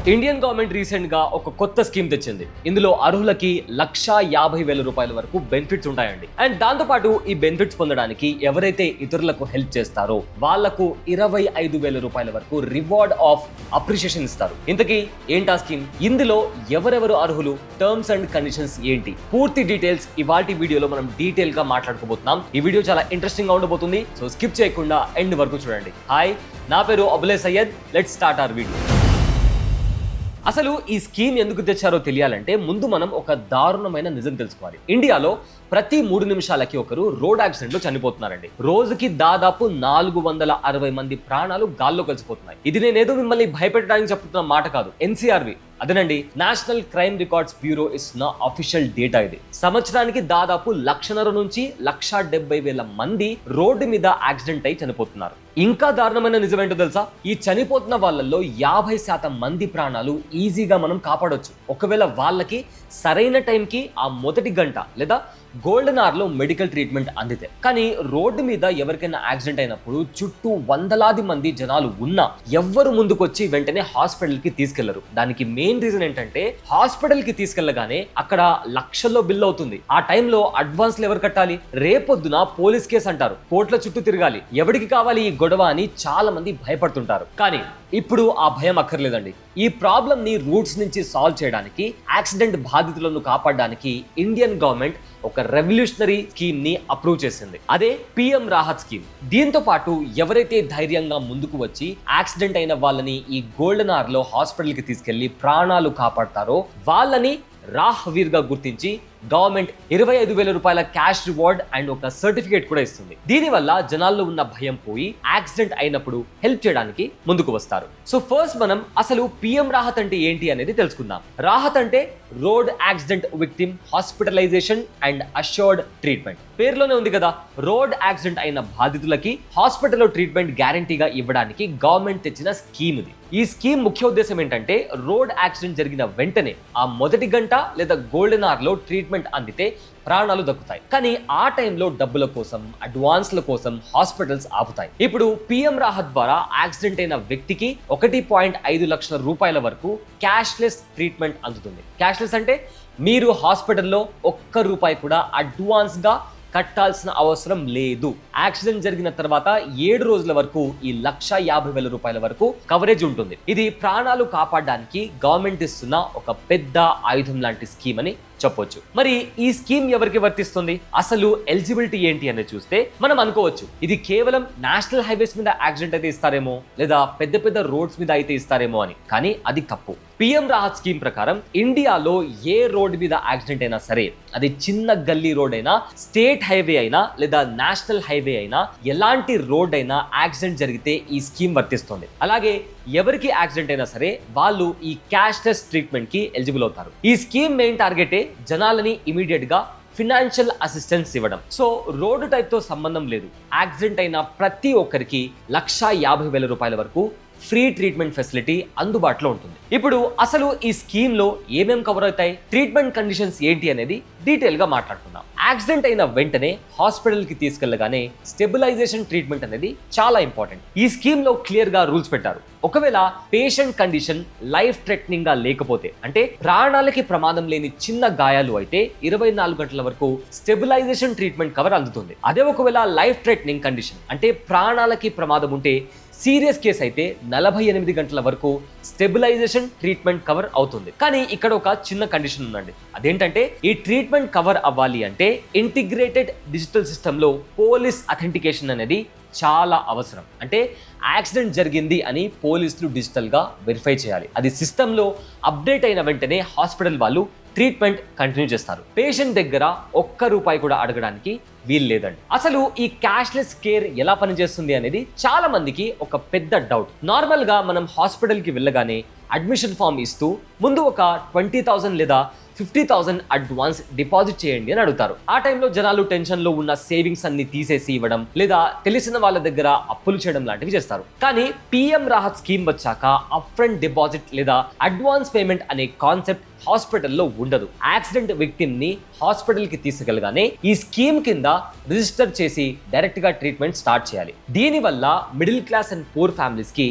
Indian government recent గా ఒక కొత్త స్కీమ్ తెచ్చింది. ఇందులో అర్హులకి 1,50,000 రూపాయల వరకు బెనిఫిట్స్ ఉంటాయండి. అండ్ దాంతో పాటు ఈ బెనిఫిట్స్ పొందడానికి ఎవరైతే ఇతరులకు హెల్ప్ చేస్తారో వాళ్లకు 25,000 రూపాయల వరకు రివార్డ్ ఆఫ్ అప్రిషియేషన్ ఇస్తారు. ఇంతకీ ఏంటా స్కీమ్, ఇందులో ఎవరెవరు అర్హులు, టర్మ్స్ అండ్ కండిషన్స్ ఏంటి, పూర్తి డీటెయిల్స్ ఇవాల్టి వీడియోలో మనం డీటెయిల్ గా మాట్లాడుకోబోతున్నాం. ఈ వీడియో చాలా ఇంట్రెస్టింగ్ గా ఉండబోతుంది, సో స్కిప్ చేయకుండా ఎండ్ వరకు చూడండి. హాయ్, నా పేరు Abule Syed. Let's start our video. అసలు ఈ స్కీమ్ ఎందుకు తెచ్చారో తెలియాలంటే ముందు మనం ఒక దారుణమైన నిజం తెలుసుకోవాలి. ఇండియాలో ప్రతి 3 నిమిషాలకి ఒకరు రోడ్ యాక్సిడెంట్ లో చనిపోతున్నారండి. రోజుకి దాదాపు 460 మంది ప్రాణాలు గాల్లో కలిసిపోతున్నాయి. ఇది నేనేదో మిమ్మల్ని భయపెట్టడానికి చెప్తున్న మాట కాదు, ఎన్సీఆర్వి అదేనండి, నేషనల్ క్రైమ్ రికార్డ్స్ బ్యూరో ఇస్తున్న అఫీషియల్ డేటా ఇది. సంవత్సరానికి దాదాపు 1,50,000 నుంచి 1,70,000 మంది రోడ్డు మీద యాక్సిడెంట్ అయి చనిపోతున్నారు. ఇంకా దారుణమైన నిజమేంటో తెలుసా, ఈ చనిపోతున్న వాళ్ళల్లో 50% మంది ప్రాణాలు ఈజీగా మనం కాపాడొచ్చు ఒకవేళ వాళ్ళకి సరైన టైంకి ఆ మొదటి గంట లేదా గోల్డెన్ అవర్ లో మెడికల్ ట్రీట్మెంట్ అందితే. కానీ రోడ్డు మీద ఎవరికైనా యాక్సిడెంట్ అయినప్పుడు చుట్టూ వందలాది మంది జనాలు ఉన్నా ఎవ్వరు ముందుకొచ్చి వెంటనే హాస్పిటల్ కి తీసుకెళ్లరు. దానికి మెయిన్ రీజన్ ఏంటంటే హాస్పిటల్ కి తీసుకెళ్లగానే అక్కడ లక్షల్లో బిల్ అవుతుంది. ఆ టైంలో అడ్వాన్స్ ఎవరు కట్టాలి? రేపొద్దున పోలీస్ కేసు అంటారు, కోర్టుల చుట్టూ తిరగాలి. ఎవరికి కావాలి ఈ గొడవ అని చాలా మంది భయపడుతుంటారు. కానీ ఇప్పుడు ఆ భయం అక్కర్లేదండి. ఈ ప్రాబ్లం ని రూట్స్ నుంచి సాల్వ్ చేయడానికి, యాక్సిడెంట్ బాధితులను కాపాడడానికి ఇండియన్ గవర్నమెంట్ ఒక రెవల్యూషనరీ స్కీమ్ ని అప్రూవ్ చేసింది. అదే పిఎం రాహత్ స్కీమ్. దీంతో పాటు ఎవరైతే ధైర్యంగా ముందుకు వచ్చి యాక్సిడెంట్ అయిన వాళ్ళని ఈ గోల్డెన్ అవర్ లో హాస్పిటల్ కి తీసుకెళ్లి ప్రాణాలు కాపాడతారో వాళ్ళని రాహ్వీర్ గా గుర్తించి గవర్నమెంట్ 25,000 రూపాయల క్యాష్ రివార్డ్ అండ్ ఒక సర్టిఫికేట్ కూడా ఇస్తుంది. దీనివల్ల జనాల్లో ఉన్న భయం పోయి యాక్సిడెంట్ అయినప్పుడు హెల్ప్ చేయడానికి ముందుకు వస్తారు. సో ఫస్ట్ మనం అసలు పిఎం రాహత్ అంటే ఏంటి అనేది తెలుసుకుందాం. రాహత్ అంటే road accident victim hospitalisation and assured treatment. పేరులోనే ఉంది కదా, రోడ్ యాక్సిడెంట్ అయిన బాధితులకి హాస్పిటల్లో ట్రీట్మెంట్ గ్యారంటీగా ఇవ్వడానికి గవర్నమెంట్ తెచ్చిన స్కీమ్ ఇది. ఈ స్కీమ్ ముఖ్య ఉద్దేశం ఏంటంటే రోడ్ యాక్సిడెంట్ జరిగిన వెంటనే ఆ మొదటి గంట లేదా గోల్డెన్ అవర్ లో ట్రీట్మెంట్ అందితే ప్రాణాలు దక్కుతాయి. కానీ ఆ టైంలో డబ్బుల కోసం, అడ్వాన్స్ల కోసం హాస్పిటల్స్ ఆపుతాయి. ఇప్పుడు పిఎం రాహత్ ద్వారా యాక్సిడెంట్ అయిన వ్యక్తికి 1.5 లక్షల రూపాయల వరకు క్యాష్లెస్ ట్రీట్మెంట్ అందుతుంది. క్యాష్లెస్ అంటే మీరు హాస్పిటల్లో ₹1 కూడా అడ్వాన్స్ గా కట్టాల్సిన అవసరం లేదు. యాక్సిడెంట్ జరిగిన తర్వాత 7 రోజుల వరకు ఈ 1,50,000 రూపాయల వరకు కవరేజ్ ఉంటుంది. ఇది ప్రాణాలు కాపాడడానికి గవర్నమెంట్ ఇస్తున్న ఒక పెద్ద ఆయుధం లాంటి స్కీమ్ అని చెప్పొచ్చు. మరి ఈ స్కీమ్ ఎవరికి వర్తిస్తుంది, అసలు ఎలిజిబిలిటీ ఏంటి అనేది చూస్తే మనం అనుకోవచ్చు ఇది కేవలం నేషనల్ హైవేస్ మీద యాక్సిడెంట్ అయితే ఇస్తారేమో లేదా పెద్ద పెద్ద రోడ్స్ మీద అయితే ఇస్తారేమో అని. కానీ అది తప్పు. పిఎం రాహత్ స్కీమ్ ప్రకారం ఇండియాలో ఏ రోడ్ మీద యాక్సిడెంట్ అయినా సరే, అది చిన్న గల్లీ రోడ్ అయినా, స్టేట్ హైవే అయినా లేదా నేషనల్ హైవే అయినా, ఎలాంటి రోడ్ అయినా యాక్సిడెంట్ జరిగితే ఈ స్కీమ్ వర్తిస్తుంది. అలాగే ఎవరికి యాక్సిడెంట్ అయినా సరే వాళ్ళు ఈ క్యాష్లెస్ ట్రీట్మెంట్ కి ఎలిజిబుల్ అవుతారు. ఈ స్కీమ్ మెయిన్ టార్గెటే జనాలని ఇమీడియట్ గా ఫినాన్షియల్ అసిస్టెన్స్ ఇవ్వడం. సో రోడ్డు టైప్ తో సంబంధం లేదు, యాక్సిడెంట్ అయిన ప్రతి ఒక్కరికి 1,50,000 రూపాయల వరకు ఫ్రీ ట్రీట్మెంట్ ఫెసిలిటీ అందుబాటులో ఉంటుంది. ఇప్పుడు అసలు ఈ స్కీమ్ లో ఏమేం కవర్ అవుతాయి, ట్రీట్మెంట్ కండిషన్స్ ఏంటి అనేది డీటెయిల్ గా మాట్లాడుకుందాం. యాక్సిడెంట్ అయిన వెంటనే హాస్పిటల్ కి తీసుకెళ్లగానే స్టెబిలైజేషన్ ట్రీట్మెంట్ అనేది చాలా ఇంపార్టెంట్. ఈ స్కీమ్ లో క్లియర్ గా రూల్స్ పెట్టారు. ఒకవేళ పేషెంట్ కండిషన్ లైఫ్ థ్రెటనింగ్ గా లేకపోతే, అంటే ప్రాణాలకి ప్రమాదం లేని చిన్న గాయాలు అయితే 24 గంటల వరకు స్టెబిలైజేషన్ ట్రీట్మెంట్ కవర్ అందుతుంది. అదే ఒకవేళ లైఫ్ థ్రెటనింగ్ కండిషన్ అంటే ప్రాణాలకి ప్రమాదం ఉంటే, సీరియస్ కేసు అయితే 48 గంటల వరకు స్టెబిలైజేషన్ ట్రీట్మెంట్ కవర్ అవుతుంది. కానీ ఇక్కడ ఒక చిన్న కండిషన్ ఉందండి. అదేంటంటే ఈ ట్రీట్మెంట్ కవర్ అవ్వాలి అంటే ఇంటిగ్రేటెడ్ డిజిటల్ సిస్టమ్ లో పోలీస్ అథెంటికేషన్ అనేది చాలా అవసరం. అంటే యాక్సిడెంట్ జరిగింది అని పోలీసులు డిజిటల్ గా వెరిఫై చేయాలి. అది సిస్టమ్ లో అప్డేట్ అయిన వెంటనే హాస్పిటల్ వాళ్ళు ట్రీట్మెంట్ కంటిన్యూ చేస్తారు. పేషెంట్ దగ్గర ₹1 కూడా అడగడానికి వీలు లేదండి. అసలు ఈ క్యాష్లెస్ కేర్ ఎలా పనిచేస్తుంది అనేది చాలా మందికి ఒక పెద్ద డౌట్. నార్మల్ గా మనం హాస్పిటల్ కి వెళ్ళగానే అడ్మిషన్ ఫామ్ ఇస్తూ ముందు ఒక 20,000 లేదా 50,000 అడ్వాన్స్ డిపాజిట్ చేయండి అని అడుగుతారు. ఆ టైంలో జనాలు టెన్షన్ లో ఉన్న సేవింగ్స్ అన్ని తీసేసి ఇవ్వడం లేదా తెలిసిన వాళ్ళ దగ్గర అప్పులు చేయడం లాంటివి చేస్తారు. కానీ పిఎం రాహత్ స్కీమ్ వచ్చాక అప్ ఫ్రంట్ డిపాజిట్ లేదా అడ్వాన్స్ పేమెంట్ అనే కాన్సెప్ట్ హాస్పిటల్లో ఉండదు. యాక్సిడెంట్ విక్టిమ్ ని హాస్పిటల్ కి తీసుకెళ్లగానే ఈ స్కీమ్ కింద రిజిస్టర్ చేసి డైరెక్ట్ గా ట్రీట్మెంట్ స్టార్ట్ చేయాలి. దీనివల్ల middle class and poor families కి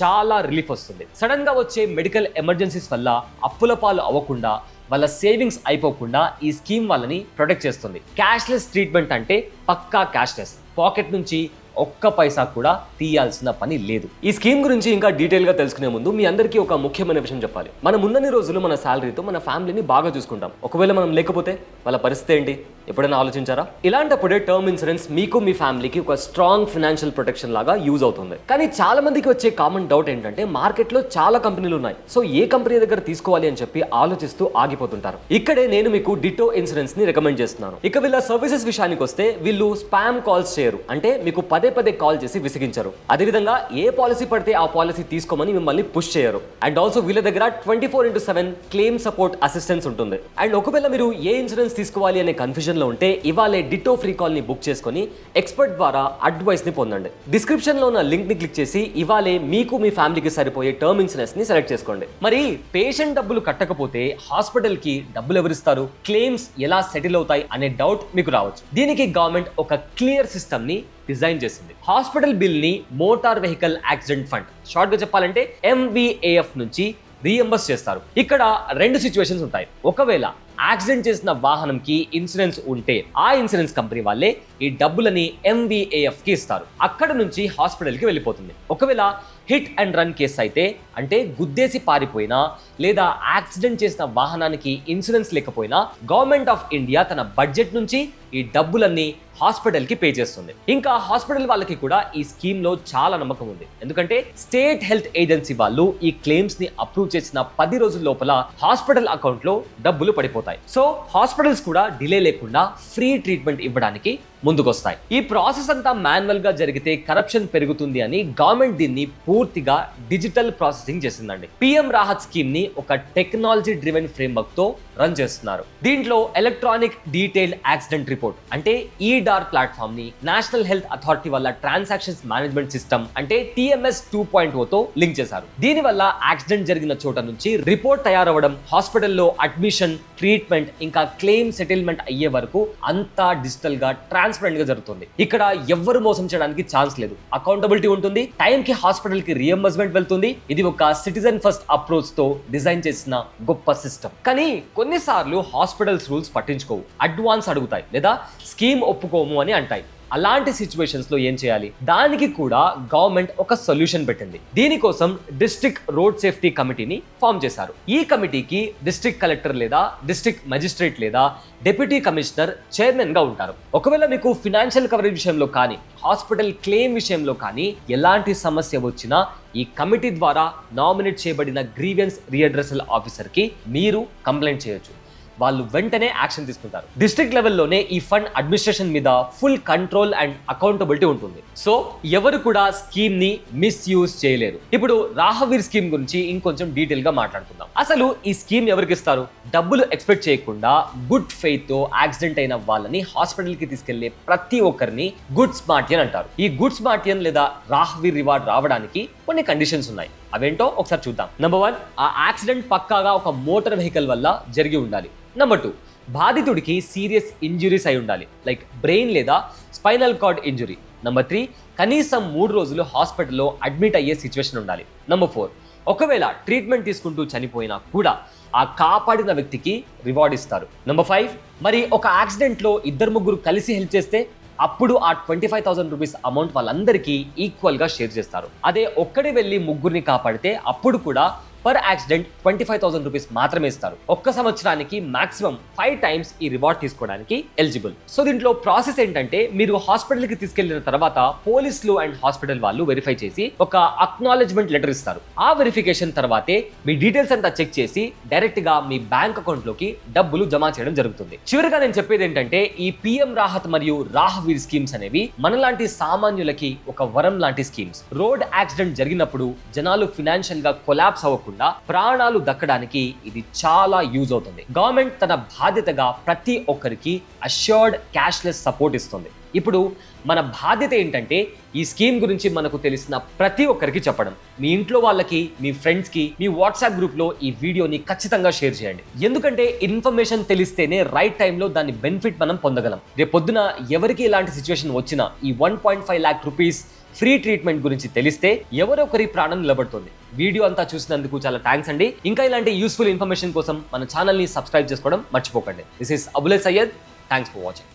చాలా రిలీఫ్ వస్తుంది. సడన్ గా వచ్చే మెడికల్ ఎమర్జెన్సీస్ వల్ల అప్పుల పాలు అవ్వకుండా, వాళ్ళ సేవింగ్స్ అయిపోకుండా ఈ స్కీమ్ వాళ్ళని ప్రొటెక్ట్ చేస్తుంది. క్యాష్లెస్ ట్రీట్మెంట్ అంటే పక్కా క్యాష్లెస్, పాకెట్ నుంచి ఒక్క పైసా కూడా తీయాల్సిన పని లేదు. ఈ స్కీమ్ గురించి ఇంకా డీటెయిల్ గా తెలుసుకునే ముందు మీ అందరికీ ఒక ముఖ్యమైన విషయం చెప్పాలి. మనం ఉన్నన్ని రోజులు మన శాలరీతో మన ఫ్యామిలీని బాగా చూసుకుంటాం. ఒకవేళ మనం లేకపోతే వాళ్ళ పరిస్థితి ఏంటి? ఎప్పుడైనా ఆలోచించారా? ఇలాంటప్పుడే టర్మ్ ఇన్సూరెన్స్ మీకు మీ ఫ్యామిలీకి ఒక స్ట్రాంగ్ ఫైనాన్షియల్ ప్రొటెక్షన్ లాగా యూజ్ అవుతుంది. కానీ చాలా మందికి వచ్చే కామన్ డౌట్ ఏంటంటే మార్కెట్లో చాలా కంపెనీలు ఉన్నాయి, సో ఏ కంపెనీ దగ్గర తీసుకోవాలి అని చెప్పి ఆలోచిస్తూ ఆగిపోతుంటారు. ఇక్కడే నేను మీకు డిటో ఇన్సూరెన్స్ ని రికమెండ్ చేస్తున్నాను. ఇక వీళ్ళ సర్వీసెస్ విషయానికి వస్తే వీళ్ళు స్పామ్ కాల్స్ చేయరు, అంటే మీకు పదే కాల్ చేసి విసిగించరు. అదేవిధంగా ఏ పాలసీ పడితే ఆ పాలసీ తీసుకోమని మిమ్మల్ని పుష్ చేయరు. అండ్ ఆల్సో వీళ్ళ దగ్గర 24/7 క్లెయిమ్ సపోర్ట్ అసిస్టెన్స్ ఉంటుంది. అండ్ ఒకవేళ మీరు ఏ ఇన్సూరెన్స్ తీసుకోవాలి అనే కన్ఫ్యూజన్ లో ఉంటే ఇవాళే డిటో ఫ్రీ కాల్ ని బుక్ చేసుకొని ఎక్స్పర్ట్ ద్వారా అడ్వైస్ ని పొందండి. డిస్క్రిప్షన్ లో ఉన్న లింక్ ని క్లిక్ చేసి ఇవాళే మీకు మీ ఫ్యామిలీకి సరిపోయే టర్మ్ ఇన్సూరెన్స్ ని సెలెక్ట్ చేసుకోండి. మరి పేషెంట్ డబ్బులు కట్టకపోతే హాస్పిటల్ కి డబ్బులు ఎవరిస్తారు, క్లెయిమ్స్ ఎలా సెటిల్ అవుతాయి అనే డౌట్ మీకు రావచ్చు. దీనికి గవర్నమెంట్ ఒక క్లియర్ సిస్టమ్ ని డిజైన్ చేసింది. హాస్పిటల్ బిల్ ని motor vehicle accident fund, short గా చెప్పాలంటే MVAF నుంచి రీఎంబర్స్ చేస్తారు. ఇక్కడ రెండు సిచ్యువేషన్స్ ఉంటాయి. ఒకవేళ యాక్సిడెంట్ చేసిన వాహనంకి ఇన్సూరెన్స్ ఉంటే ఆ ఇన్సూరెన్స్ కంపెనీ వాళ్ళే ఈ డబ్బులని MVAF కి ఇస్తారు. అక్కడ నుంచి హాస్పిటల్ కి వెళ్ళిపోతుంది. ఒకవేళ హిట్ అండ్ రన్ కేసు అయితే, అంటే గుద్దేసి పారిపోయినా లేదా యాక్సిడెంట్ చేసిన వాహనానికి ఇన్సూరెన్స్ లేకపోయినా గవర్నమెంట్ ఆఫ్ ఇండియా తన బడ్జెట్ నుంచి ఈ డబ్బులన్నీ హాస్పిటల్ కి పే చేస్తుంది. ఇంకా హాస్పిటల్ వాళ్ళకి కూడా ఈ స్కీమ్ లో చాలా నమ్మకం ఉంది. ఎందుకంటే స్టేట్ హెల్త్ ఏజెన్సీ వాళ్ళు ఈ క్లెయిమ్స్ ని అప్రూవ్ చేసిన 10 రోజుల లోపల హాస్పిటల్ అకౌంట్ లో డబ్బులు పడిపోతాయి. సో హాస్పిటల్స్ కూడా డిలే లేకుండా ఫ్రీ ట్రీట్మెంట్ ఇవ్వడానికి ముందుకొస్తాయి. ఈ ప్రాసెస్ అంతా మాన్యువల్ గా జరిగితే కరప్షన్ పెరుగుతుంది అని గవర్నమెంట్ దీన్ని పూర్తిగా డిజిటల్ ప్రాసెసింగ్ చేసిందండి. PM రాహత్ స్కీమ్ ని ఒక టెక్నాలజీ డ్రివెన్ ఫ్రేమ్వర్క్ తో రన్ చేస్తున్నారు. దీంట్లో ఎలక్ట్రానిక్ డీటెయిల్డ్ యాక్సిడెంట్ రిపోర్ట్ అంటే ఈడార్ ప్లాట్ఫామ్ ని నేషనల్ హెల్త్ అథారిటీ వల్ల ట్రాన్సాక్షన్స్ మేనేజ్మెంట్ సిస్టమ్ అంటే TMS 2.0 తో లింక్ చేశారు. దీని వల్ల యాక్సిడెంట్ జరిగిన చోట నుంచి రిపోర్ట్ తయారవడం, హాస్పిటల్లో అడ్మిషన్, ట్రీట్మెంట్ ఇంకా క్లెయిమ్ సెటిల్మెంట్ అయ్యే వరకు అంతా డిజిటల్ గా ట్రాన్స్పరెంట్ గా జరుగుతుంది. ఇక్కడ ఎవ్వరు మోసం చేయడానికి ఛాన్స్ లేదు. అకౌంటబిలిటీ ఉంటుంది, టైం కి హాస్పిటల్ కి రియంబర్స్మెంట్ వెళ్తుంది. ఇది ఒక సిటిజన్ ఫస్ట్ అప్రోచ్ తో డిజైన్ చేసిన గొప్ప సిస్టమ్. కానీ కొన్నిసార్లు హాస్పిటల్స్ రూల్స్ పట్టించుకోవు, అడ్వాన్స్ అడుగుతాయి లేదా స్కీమ్ ఒప్పుకోము అని అంటాయి. అలాంటి సిచ్యువేషన్స్ లో ఏం చేయాలి? దానికి కూడా గవర్నమెంట్ ఒక సొల్యూషన్ పెట్టింది. దీనికోసం డిస్ట్రిక్ట్ రోడ్ సేఫ్టీ కమిటీని ఫామ్ చేశారు. ఈ కమిటీకి డిస్ట్రిక్ట్ కలెక్టర్ లేదా డిస్ట్రిక్ట్ మెజిస్ట్రేట్ లేదా డిప్యూటీ కమిషనర్ చైర్మన్ గా ఉంటారు. ఒకవేళ మీకు ఫినాన్షియల్ కవరేజ్ విషయంలో కానీ హాస్పిటల్ క్లెయిమ్ విషయంలో కానీ ఎలాంటి సమస్య వచ్చినా ఈ కమిటీ ద్వారా నామినేట్ చేయబడిన గ్రీవెన్స్ రీఅడ్రెసల్ ఆఫీసర్ కి మీరు కంప్లైంట్ చేయొచ్చు. వాళ్ళు వెంటనే యాక్షన్ తీసుకుంటారు. డిస్ట్రిక్ట్ లెవెల్లోనే ఈ ఫండ్ అడ్మినిస్ట్రేషన్ మీద ఫుల్ కంట్రోల్ అండ్ అకౌంటబిలిటీ ఉంటుంది. సో ఎవరు కూడా స్కీమ్ ని మిస్యూజ్ చేయలేరు. ఇప్పుడు రాహవీర్ స్కీమ్ గురించి ఇంకొంచెం డీటెయిల్ గా మాట్లాడుకుందాం. అసలు ఈ స్కీమ్ ఎవరికి ఇస్తారు? డబ్బులు ఎక్స్పెక్ట్ చేయకుండా గుడ్ ఫెయిత్ తో యాక్సిడెంట్ అయిన వాళ్ళని హాస్పిటల్ కి తీసుకెళ్లే ప్రతి ఒక్కరిని గుడ్ స్మార్టియన్ అంటారు. ఈ గుడ్ స్మార్టియన్ లేదా రాహవీర్ రివార్డ్ రావడానికి కొన్ని కండిషన్స్ ఉన్నాయి. అవేంటో ఒకసారి చూద్దాం. నెంబర్ 1, ఆ యాక్సిడెంట్ పక్కాగా ఒక మోటార్ వెహికల్ వల్ల జరిగి ఉండాలి. నెంబర్ 2, బాధితుడికి సీరియస్ ఇంజురీస్ అయి ఉండాలి, లైక్ బ్రెయిన్ లేదా స్పైనల్ కార్డ్ ఇంజురీ. నెంబర్ 3, కనీసం 3 రోజులు హాస్పిటల్లో అడ్మిట్ అయ్యే సిచ్యువేషన్ ఉండాలి. నెంబర్ 4, ఒకవేళ ట్రీట్మెంట్ తీసుకుంటూ చనిపోయినా కూడా ఆ కాపాడిన వ్యక్తికి రివార్డ్ ఇస్తారు. నెంబర్ 5, మరి ఒక యాక్సిడెంట్లో 2-3 కలిసి హెల్ప్ చేస్తే అప్పుడు ఆ 25,000 రూపీస్ అమౌంట్ వాళ్ళందరికీ ఈక్వల్ గా షేర్ చేస్తారు. అదే ఒక్కడే వెళ్ళి 3 కాపాడితే అప్పుడు కూడా పర్ యాక్సిడెంట్ 25,000 రూపీస్ మాత్రమే ఇస్తారు. ఒక్క సంవత్సరానికి మాక్సిమం 5 టైమ్స్ ఈ రివార్డ్ తీసుకోవడానికి ఎలిజిబుల్. సో దీంట్లో ప్రాసెస్ ఏంటంటే, మీరు హాస్పిటల్ కి తీసుకెళ్లిన తర్వాత పోలీసులు అండ్ హాస్పిటల్ వాళ్ళు వెరిఫై చేసి ఒక అక్నాలెడ్జ్మెంట్ లెటర్ ఇస్తారు. ఆ వెరిఫికేషన్ తర్వాతే మీ డీటెయిల్స్ అంతా చెక్ చేసి డైరెక్ట్ గా మీ బ్యాంక్ అకౌంట్ లోకి డబ్బులు జమ చేయడం జరుగుతుంది. చివరిగా నేను చెప్పేది ఏంటంటే, ఈ PM రాహత్ మరియు రాహవీర్ స్కీమ్స్ అనేవి మనలాంటి సామాన్యులకి ఒక వరం లాంటి స్కీమ్స్. రోడ్ యాక్సిడెంట్ జరిగినప్పుడు జనాలు ఫినాన్షియల్ గా కొలాప్స్ అవ్వకుండా ప్రాణాలు దక్కడానికి ఇది చాలా యూజ్ అవుతుంది. గవర్నమెంట్ తన బాధ్యతగా ప్రతి ఒక్కరికి అష్యూర్డ్ క్యాష్లెస్ సపోర్ట్ ఇస్తుంది. ఇప్పుడు మన బాధ్యత ఏంటంటే, ఈ స్కీమ్ గురించి మనకు తెలిసిన ప్రతి ఒక్కరికి చెప్పడం. మీ ఇంట్లో వాళ్ళకి, మీ ఫ్రెండ్స్ కి, మీ వాట్సాప్ గ్రూప్ లో ఈ వీడియోని ఖచ్చితంగా షేర్ చేయండి. ఎందుకంటే ఇన్ఫర్మేషన్ తెలిస్తేనే రైట్ టైంలో దాని బెనిఫిట్ మనం పొందగలం. రేపు పొద్దున ఎవరికి ఇలాంటి సిచ్యువేషన్ వచ్చినా ఈ 1.5 lakh రూపీస్ ఫ్రీ ట్రీట్మెంట్ గురించి తెలిస్తే ఎవరొకరి ప్రాణం నిలబడుతుంది. వీడియో అంతా చూసినందుకు చాలా థ్యాంక్స్ అండి. ఇంకా ఇలాంటి యూస్ఫుల్ ఇన్ఫర్మేషన్ కోసం మన ఛానల్ ని సబ్స్క్రైబ్ చేసుకోవడం మర్చిపోకండి. This is Abul Syed. Thanks for watching.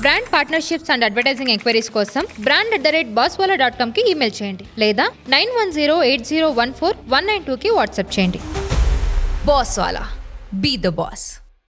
Brand partnerships and advertising enquiries కోసం brand@bosswala.com కి ఈమెయిల్ చేయండి లేదా 9108014192కి వాట్సాప్ చేయండి. Bosswala. Be the boss.